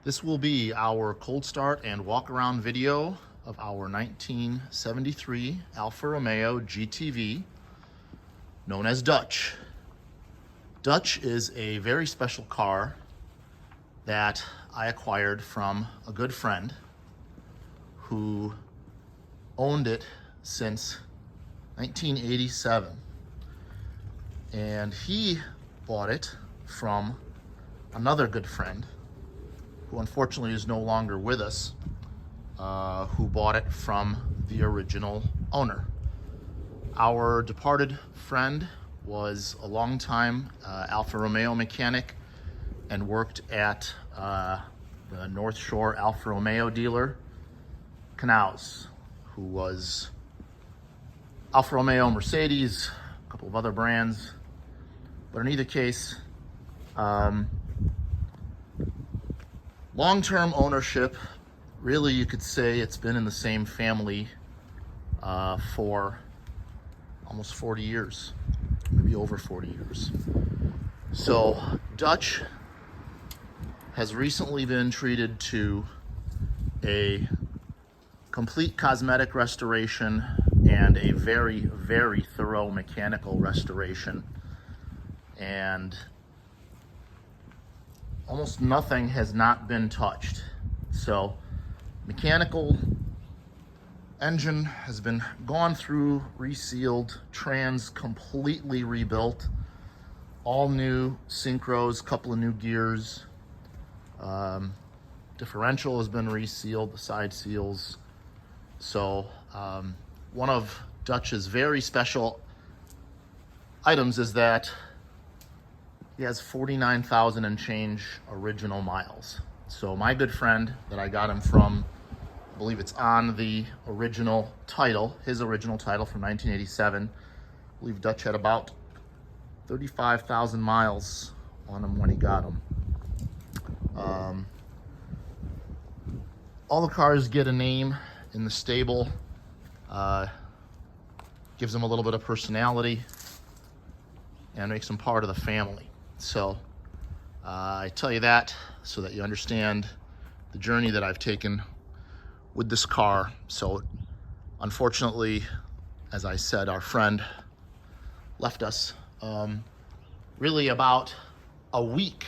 This will be our cold start and walk around video of our 1973 Alfa Romeo Gtv, known as Dutch. Dutch is a very special car that I acquired from a good friend who owned it since 1987. And he bought it from another good friend who unfortunately is no longer with us, who bought it from the original owner. Our departed friend was a longtime Alfa Romeo mechanic and worked at the North Shore Alfa Romeo dealer, Knaus, who was Alfa Romeo, Mercedes, a couple of other brands. But in either case, long-term ownership, really you could say it's been in the same family for almost 40 years, maybe over 40 years. So Dutch has recently been treated to a complete cosmetic restoration and a very, very thorough mechanical restoration. And almost nothing has not been touched. So mechanical engine has been gone through, resealed, trans completely rebuilt, all new synchros, couple of new gears, differential has been resealed, the side seals. So one of Dutch's very special items is that he has 49,000 and change original miles. So my good friend that I got him from, I believe it's on the original title, his original title from 1987. I believe Dutch had about 35,000 miles on him when he got him. All the cars get a name in the stable, gives them a little bit of personality, and makes them part of the family. So I tell you that so that you understand the journey that I've taken with this car. So unfortunately, as I said, our friend left us really about a week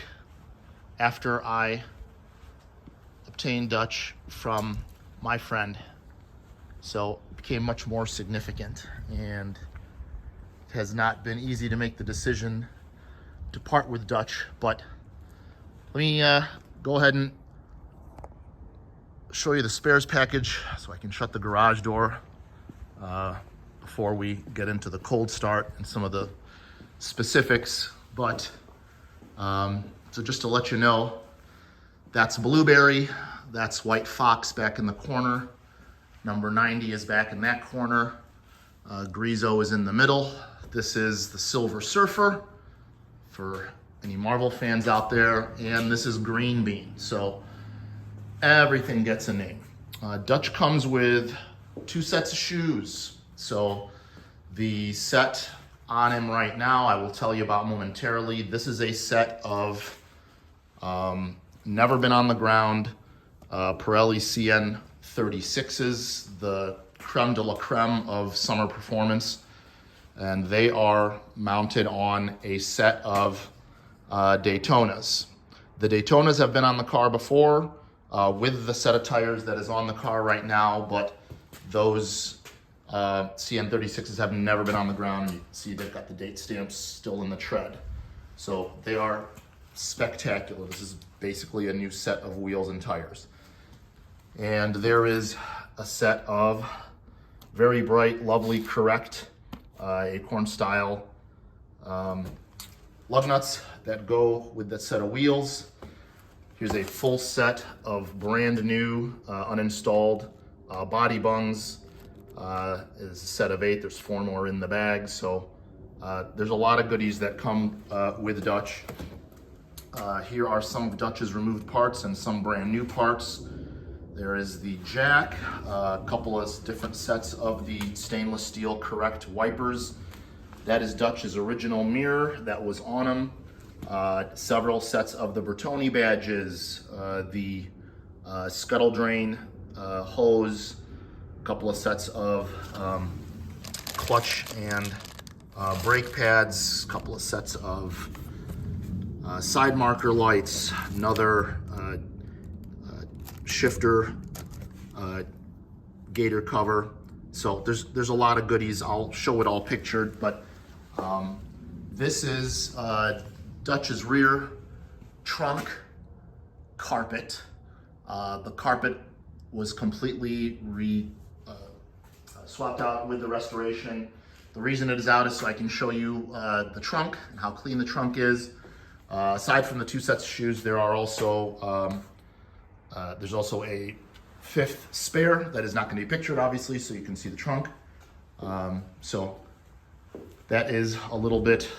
after I obtained Dutch from my friend. So it became much more significant, and it has not been easy to make the decision to part with Dutch. But let me go ahead and show you the spares package so I can shut the garage door before we get into the cold start and some of the specifics. But so just to let you know, that's Blueberry, that's White Fox back in the corner, number 90 is back in that corner, Grizo is in the middle. This is the Silver Surfer for any Marvel fans out there, and this is Green Bean. So everything gets a name. Dutch comes with 2 sets of shoes. So the set on him right now, I will tell you about momentarily. This is a set of never been on the ground Pirelli CN 36s, the creme de la creme of summer performance. And they are mounted on a set of Daytonas. The Daytonas have been on the car before with the set of tires that is on the car right now, but those CN 36s have never been on the ground. You can see they've got the date stamps still in the tread. So they are spectacular. This is basically a new set of wheels and tires. And there is a set of very bright, lovely, correct acorn style lug nuts that go with that set of wheels. Here's a full set of brand new uninstalled body bungs. Is a set of 8. There's 4 more in the bag. So there's a lot of goodies that come with Dutch. Here are some of Dutch's removed parts and some brand new parts. There is the jack, a couple of different sets of the stainless steel correct wipers. That is Dutch's original mirror that was on him several sets of the Bertoni badges, the scuttle drain hose, a couple of sets of clutch and brake pads, a couple of sets of side marker lights, another shifter gator cover. So there's a lot of goodies. I'll show it all pictured, but this is Dutch's rear trunk carpet. The carpet was completely swapped out with the restoration. The reason it is out is so I can show you the trunk and how clean the trunk is. Aside from the 2 sets of shoes, there are also there's also a 5th spare that is not going to be pictured, obviously, so you can see the trunk. So that is a little bit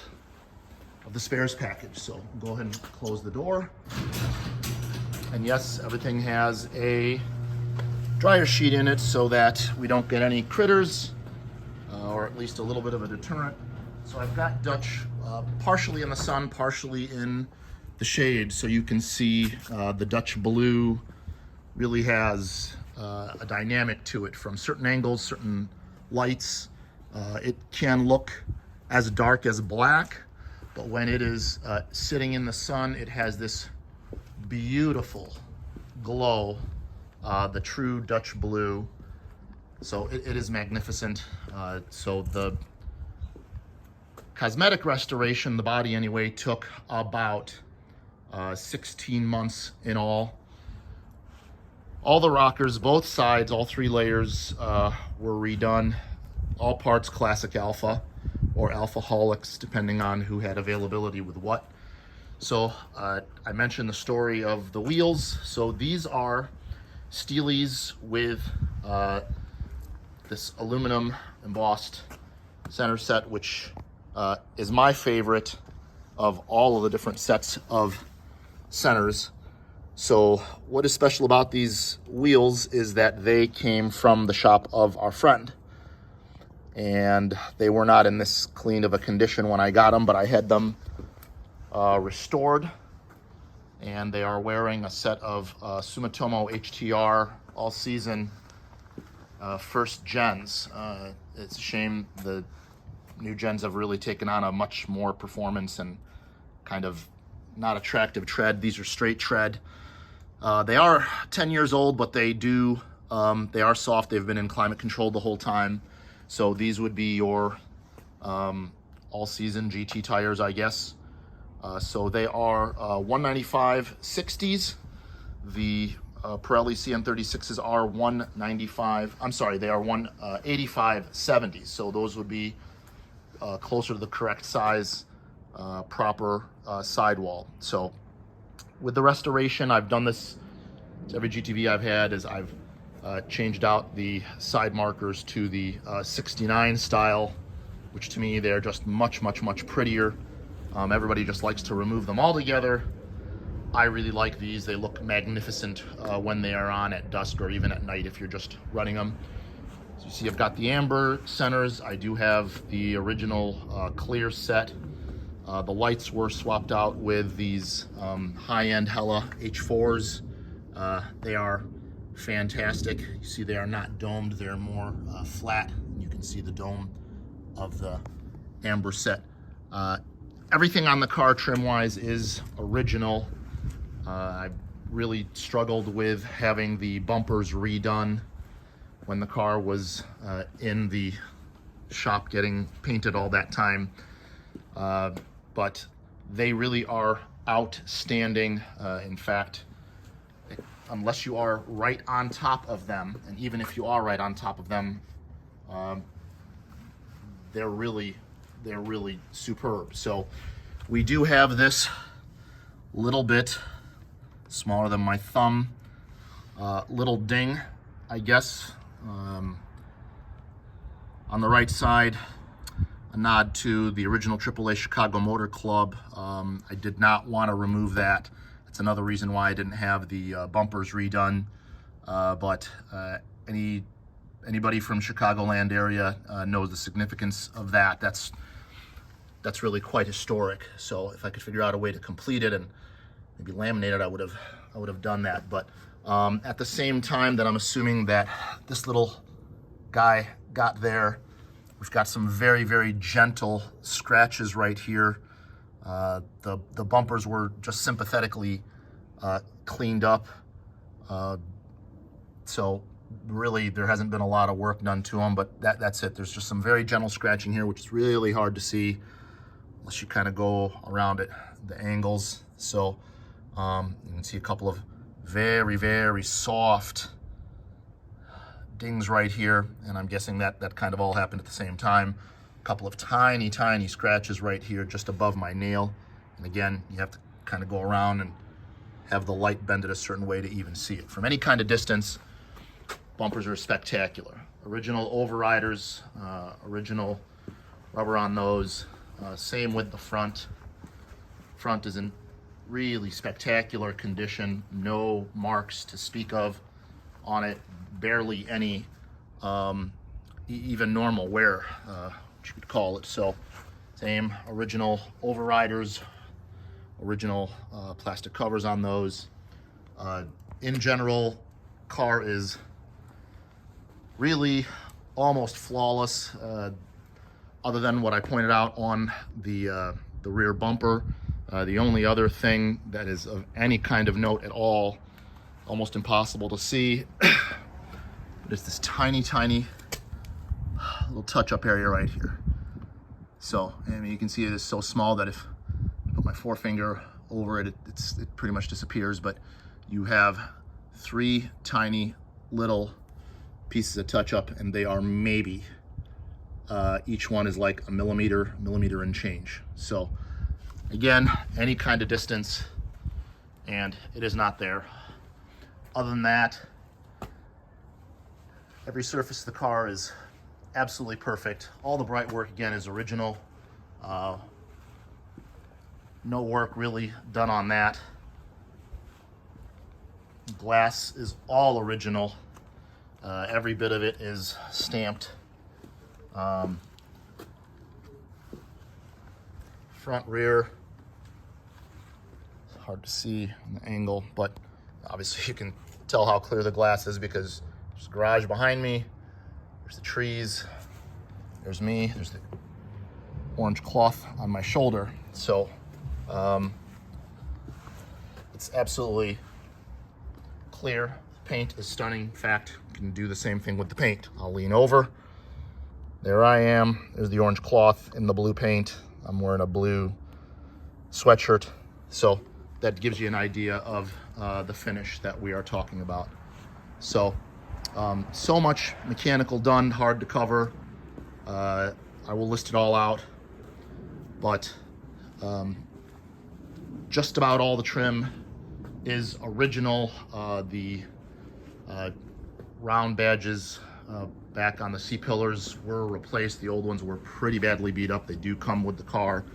of the spares package. So go ahead and close the door. And yes, everything has a dryer sheet in it so that we don't get any critters, or at least a little bit of a deterrent. So I've got Dutch partially in the sun, partially in the shade, so you can see the Dutch blue really has a dynamic to it from certain angles, certain lights. It can look as dark as black, but when it is sitting in the sun, it has this beautiful glow, the true Dutch blue. So it is magnificent. So the cosmetic restoration, the body anyway, took about 16 months in all. All the rockers, both sides, all 3 layers were redone. All parts classic Alfa or Alfaholics, depending on who had availability with what. So I mentioned the story of the wheels. So these are Steelies with this aluminum embossed center set, which is my favorite of all of the different sets of centers. So what is special about these wheels is that they came from the shop of our friend, and they were not in this clean of a condition when I got them, but I had them restored, and they are wearing a set of Sumitomo HTR all season first gens. It's a shame the new gens have really taken on a much more performance and kind of not attractive tread. These are straight tread. They are 10 years old, but they are soft. They've been in climate control the whole time. So these would be your all-season GT tires, I guess. So they are 195 60s. The Pirelli CN36s are 195. I'm sorry, they are 185 70s. So those would be closer to the correct size, proper sidewall. So with the restoration, I've done this to every GTV I've had, is I've changed out the side markers to the 69 style, which to me, they're just much prettier. Everybody just likes to remove them all together. I really like these. They look magnificent when they are on at dusk or even at night if you're just running them. So you see I've got the amber centers. I do have the original clear set. The lights were swapped out with these high-end Hella H4s. They are fantastic. You see they are not domed, they're more flat. You can see the dome of the amber set. Everything on the car trim-wise is original. I really struggled with having the bumpers redone when the car was in the shop getting painted all that time. But they really are outstanding. In fact, unless you are right on top of them, and even if you are right on top of them, they're really superb. So we do have this little bit smaller than my thumb, little ding, I guess, on the right side. A nod to the original AAA Chicago Motor Club. I did not want to remove that. That's another reason why I didn't have the bumpers redone. But anybody from Chicagoland area knows the significance of that. That's that's really quite historic. So if I could figure out a way to complete it and maybe laminate it, I would have done that. But at the same time that I'm assuming that this little guy got there, we've got some very, very gentle scratches right here. The bumpers were just sympathetically cleaned up. So really there hasn't been a lot of work done to them, but that's it. There's just some very gentle scratching here, which is really hard to see unless you kind of go around it, the angles. So you can see a couple of very, very soft dings right here, and I'm guessing that kind of all happened at the same time. A couple of tiny, tiny scratches right here just above my nail. And again, you have to kind of go around and have the light bend it a certain way to even see it. From any kind of distance, bumpers are spectacular. Original overriders, original rubber on those. Same with the front. Front is in really spectacular condition. No marks to speak of on it. Barely any even normal wear, what you could call it. So same original overriders, original plastic covers on those. In general, car is really almost flawless, other than what I pointed out on the rear bumper. The only other thing that is of any kind of note at all, almost impossible to see, but it's this tiny, tiny little touch-up area right here. So, I mean, you can see it is so small that if I put my forefinger over it, it pretty much disappears. But you have 3 tiny little pieces of touch-up, and they are maybe each one is like a millimeter and change. So again, any kind of distance, and it is not there. Other than that, every surface of the car is absolutely perfect. All the bright work, again, is original. No work really done on that. Glass is all original. Every bit of it is stamped. Front, rear, it's hard to see on the angle, but obviously you can tell how clear the glass is because there's a garage behind me, there's the trees, there's me, there's the orange cloth on my shoulder. So it's absolutely clear. Paint is stunning. In fact, you can do the same thing with the paint. I'll lean over. There I am. There's the orange cloth in the blue paint. I'm wearing a blue sweatshirt. So that gives you an idea of the finish that we are talking about. So, so much mechanical done, hard to cover. I will list it all out, but just about all the trim is original. The round badges back on the C-pillars were replaced. The old ones were pretty badly beat up. They do come with the car.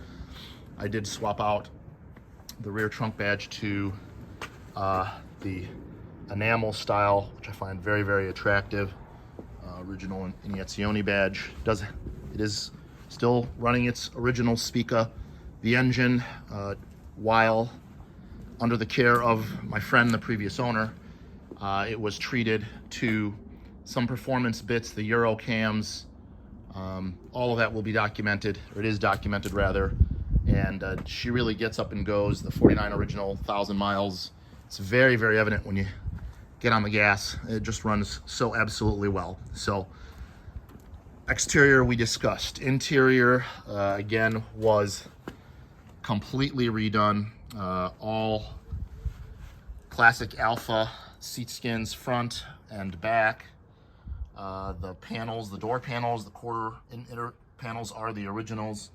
I did swap out the rear trunk badge to the enamel style, which I find very, very attractive. Original Iniezioni badge. It is still running its original Spica. The engine, while under the care of my friend, the previous owner, it was treated to some performance bits, the Euro cams. All of that will be documented, or it is documented rather. And she really gets up and goes. The 49 original, 1,000 miles. It's very, very evident when you get on the gas. It just runs so absolutely well. So exterior we discussed. Interior, again, was completely redone. All classic Alfa seat skins, front and back. The panels, the door panels, the quarter inner panels are the originals.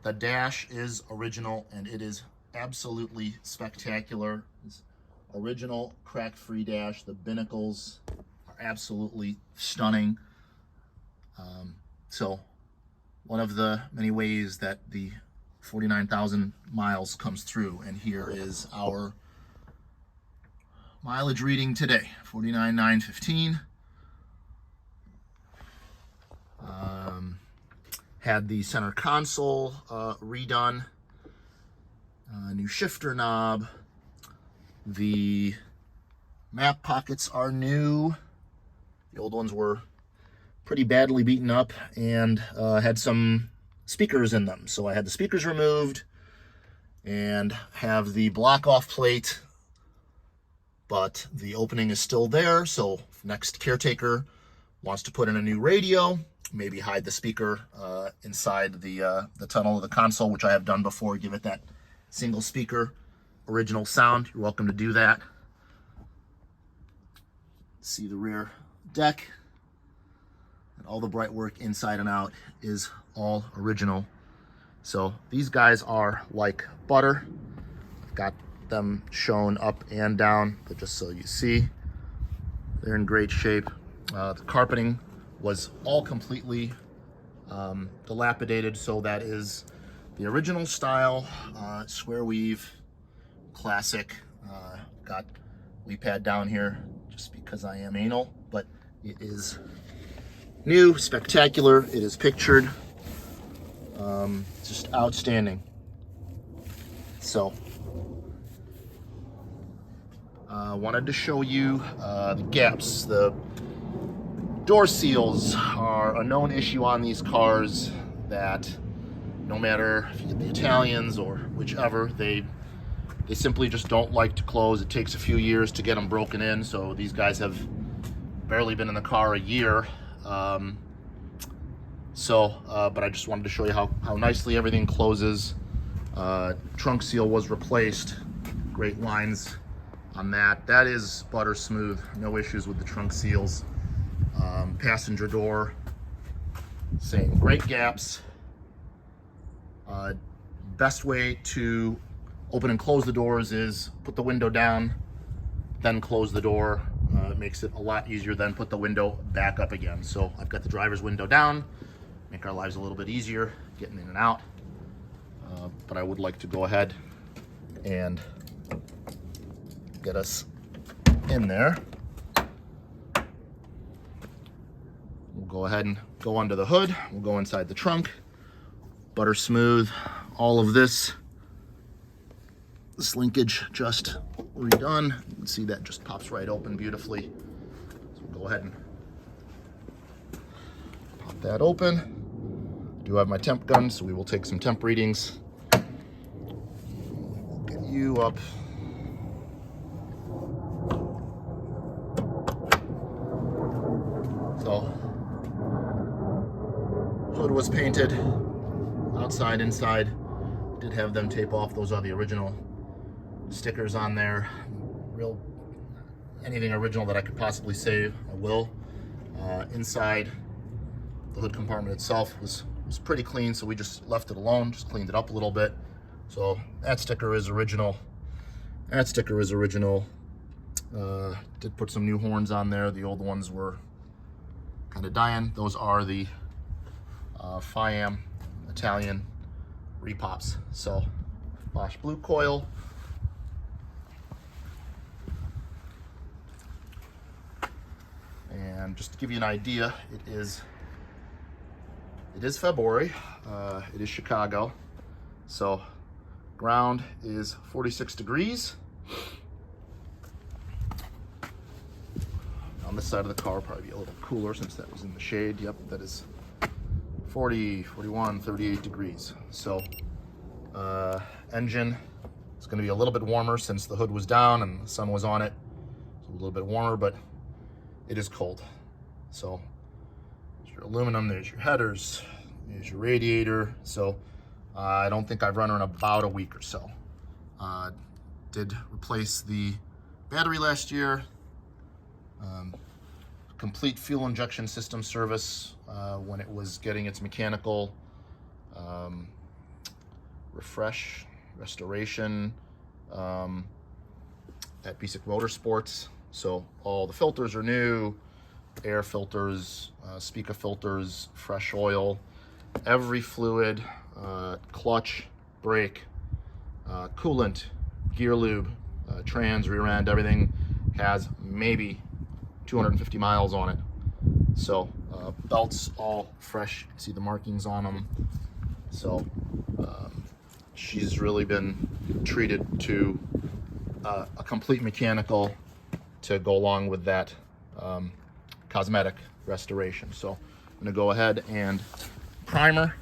The dash is original, and it is absolutely spectacular. It's original crack-free dash. The binnacles are absolutely stunning. So one of the many ways that the 49,000 miles comes through, and here is our mileage reading today, 49,915. Had the center console redone, new shifter knob. The map pockets are new. The old ones were pretty badly beaten up and had some speakers in them. So I had the speakers removed and have the block off plate, but the opening is still there. So if next caretaker wants to put in a new radio, maybe hide the speaker inside the tunnel of the console, which I have done before, give it that single speaker original sound, you're welcome to do that. See the rear deck, and all the bright work inside and out is all original. So these guys are like butter. I've got them shown up and down, but just so you see, they're in great shape. The carpeting was all completely dilapidated, so that is the original style, square weave, classic. Got weave pad down here just because I am anal, but it is new, spectacular. It is pictured, just outstanding. So wanted to show you the gaps. The door seals are a known issue on these cars, that no matter if you get the Italians or whichever, they simply just don't like to close. It takes a few years to get them broken in. So these guys have barely been in the car a year. But I just wanted to show you how nicely everything closes. Trunk seal was replaced. Great lines on that. That is butter smooth. No issues with the trunk seals. Passenger door, same. Great gaps. Best way to open and close the doors is put the window down, then close the door. It makes it a lot easier, then put the window back up again. So I've got the driver's window down, make our lives a little bit easier getting in and out. But I would like to go ahead and get us in there. We'll go ahead and go under the hood. We'll go inside the trunk. Butter smooth. All of this linkage just redone. You can see that just pops right open beautifully. So we'll go ahead and pop that open. I do have my temp gun, so we will take some temp readings. We'll get you up. So, hood was painted, outside, inside. Did have them tape off. Those are the original stickers on there. Anything original that I could possibly save, I will. Inside, the hood compartment itself was pretty clean, so we just left it alone, just cleaned it up a little bit. So that sticker is original. That sticker is original. Did put some new horns on there. The old ones were kind of dying. Those are the Fiam Italian repops. So Bosch blue coil. And just to give you an idea, it is February. It is Chicago. So ground is 46 degrees. On this side of the car, probably be a little cooler since that was in the shade. Yep, that is 40, 41, 38 degrees. So engine is going to be a little bit warmer since the hood was down and the sun was on it. So a little bit warmer, but it is cold. So there's your aluminum, there's your headers, there's your radiator. So I don't think I've run her in about a week or so. Did replace the battery last year. Complete fuel injection system service when it was getting its mechanical restoration at Basic Motorsports. So all the filters are new, air filters, speaker filters, fresh oil, every fluid, clutch, brake, coolant, gear lube, trans, rear end, everything has maybe 250 miles on it. So Belts all fresh. You can see the markings on them. So she's really been treated to a complete mechanical to go along with that cosmetic restoration. So I'm gonna go ahead and primer.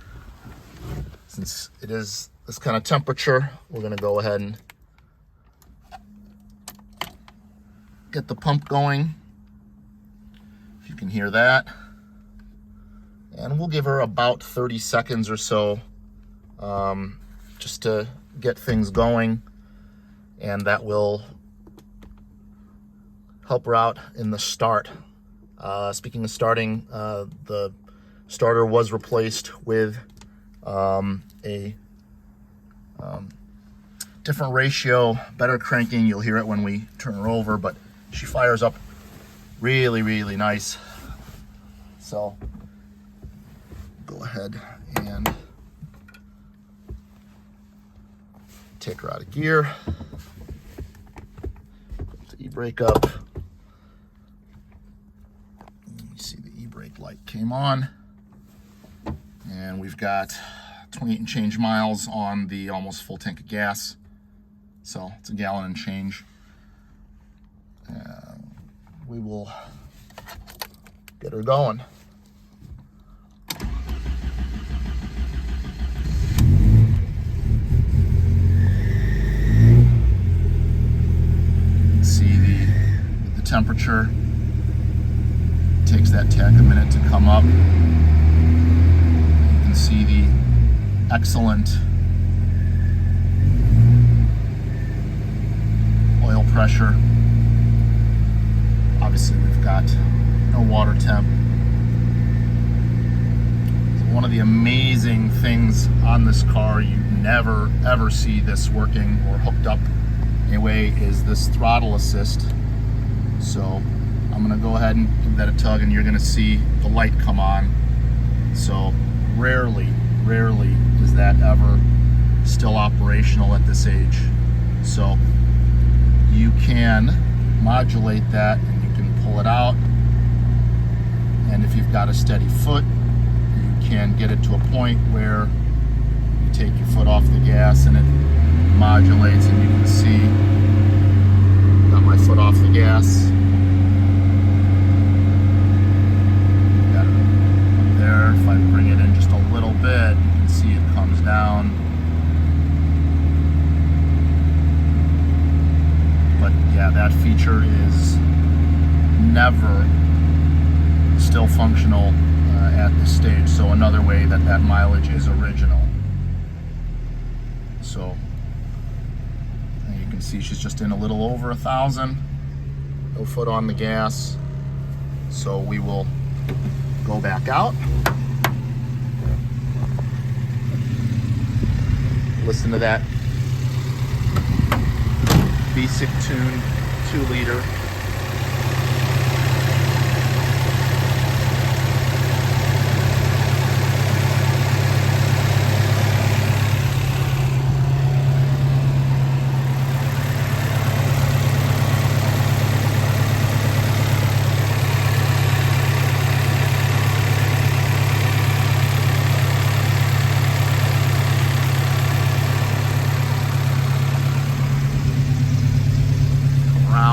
Since it is this kind of temperature, we're gonna go ahead and get the pump going. If you can hear that. And we'll give her about 30 seconds or so just to get things going, and that will help her out in the start. Speaking of starting, the starter was replaced with a different ratio, better cranking. You'll hear it when we turn her over, but she fires up really, really nice. So go ahead and take her out of gear. Put the e-brake up. You see the e-brake light came on. And we've got 28 and change miles on the almost full tank of gas. So it's a gallon and change. We will get her going. See the temperature. It takes that tach a minute to come up. You can see the excellent oil pressure. Obviously, we've got no water temp. One of the amazing things on this car, you never ever see this working or hooked up anyway, is this throttle assist. So I'm gonna go ahead and give that a tug, and you're gonna see the light come on. So rarely is that ever still operational at this age. So you can modulate that, and you can pull it out, and if you've got a steady foot, you can get it to a point where you take your foot off the gas and it modulates, and you can see got my foot off the gas. Got it up there. If I bring it in just a little bit, you can see it comes down. But yeah, that feature is never still functional at this stage. So another way that that mileage is original. So you can see she's just in a little over 1,000. No foot on the gas. So we will go back out. Listen to that basic tune 2-liter.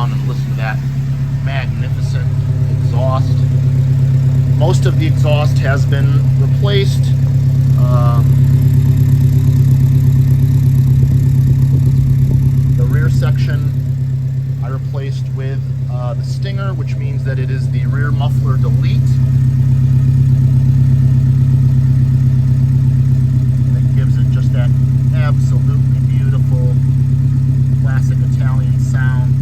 And listen to that magnificent exhaust. Most of the exhaust has been replaced. The rear section I replaced with the Stinger, which means that it is the rear muffler delete. And it gives it just that absolutely beautiful classic Italian sound.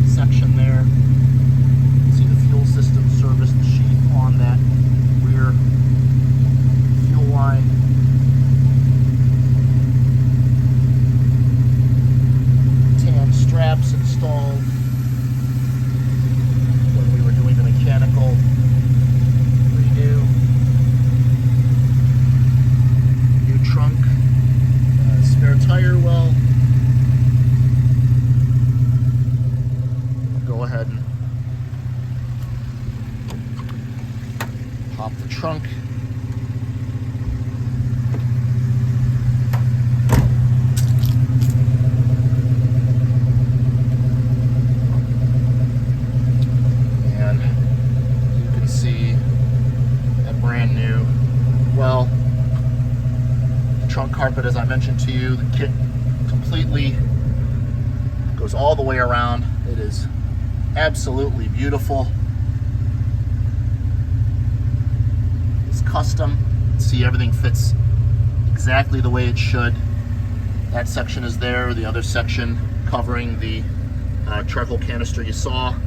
Section there. See the fuel system service, the sheath on that rear fuel line. Tan straps installed. carpet, as I mentioned to you. The kit completely goes all the way around. It is absolutely beautiful. It's custom. See, everything fits exactly the way it should. That section is there, the other section covering the charcoal canister you saw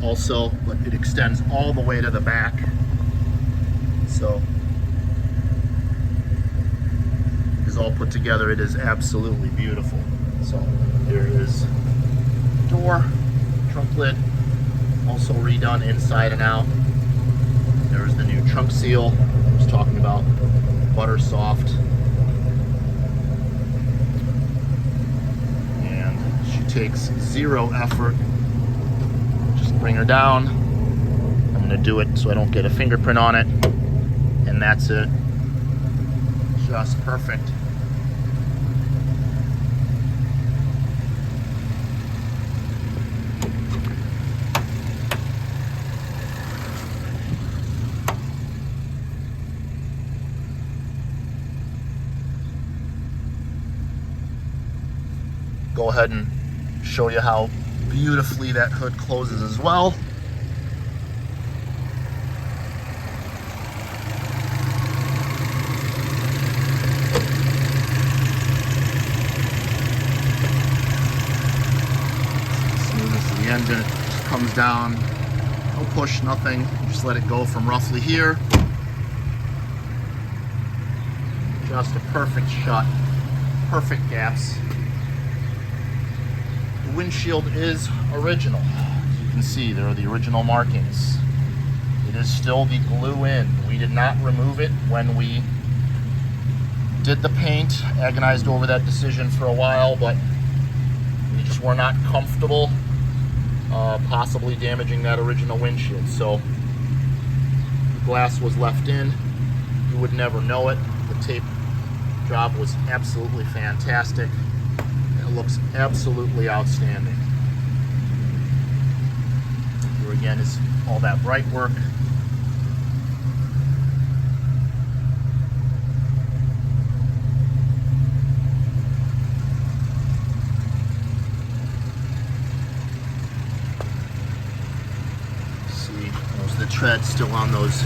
also, but it extends all the way to the back. So it is all put together. It is absolutely beautiful. So there is door, trunk lid, also redone inside and out. There's the new trunk seal I was talking about, butter soft. And she takes zero effort. Just bring her down. I'm gonna do it so I don't get a fingerprint on it. And that's it. Just perfect. Go ahead and show you how beautifully that hood closes as well. Smoothness of the engine, it just comes down, no push, nothing. You just let it go from roughly here. Just a perfect shot, perfect gaps. The windshield is original. As you can see, there are the original markings. It is still the glue in. We did not remove it when we did the paint. Agonized over that decision for a while, but we just were not comfortable possibly damaging that original windshield. So the glass was left in. You would never know it. The tape job was absolutely fantastic. It looks absolutely outstanding. Here again is all that bright work. See, most of the tread still on those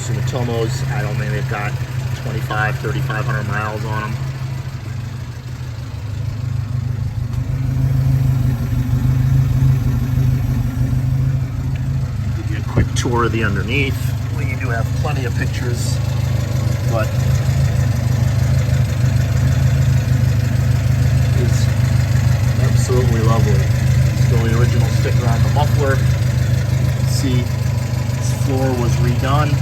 Sumitomos. I don't think they've got 3,500 miles on them. Quick tour of the underneath. We do have plenty of pictures, but it's absolutely lovely. Still the original sticker on the muffler. See, this floor was redone.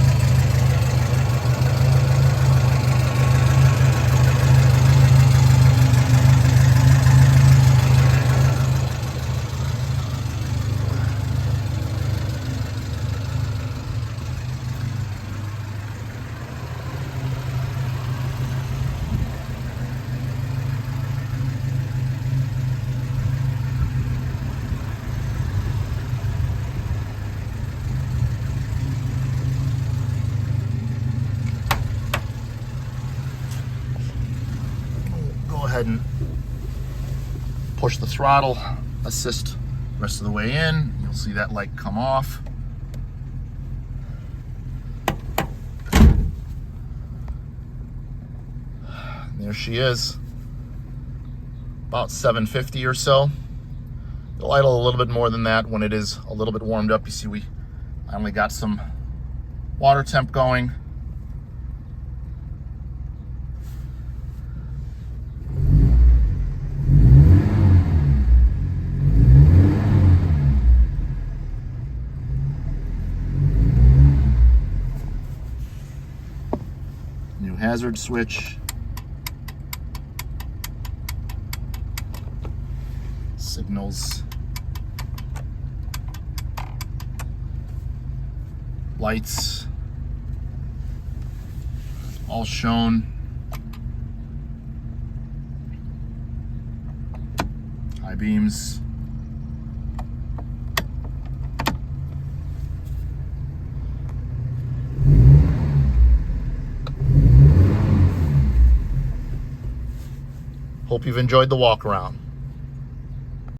Ahead and push the throttle, assist the rest of the way in. You'll see that light come off. There she is, about 750 or so. It'll idle a little bit more than that when it is a little bit warmed up. You see, we finally got some water temp going. New hazard switch. Signals. Lights. All shown. High beams. Hope you've enjoyed the walk around.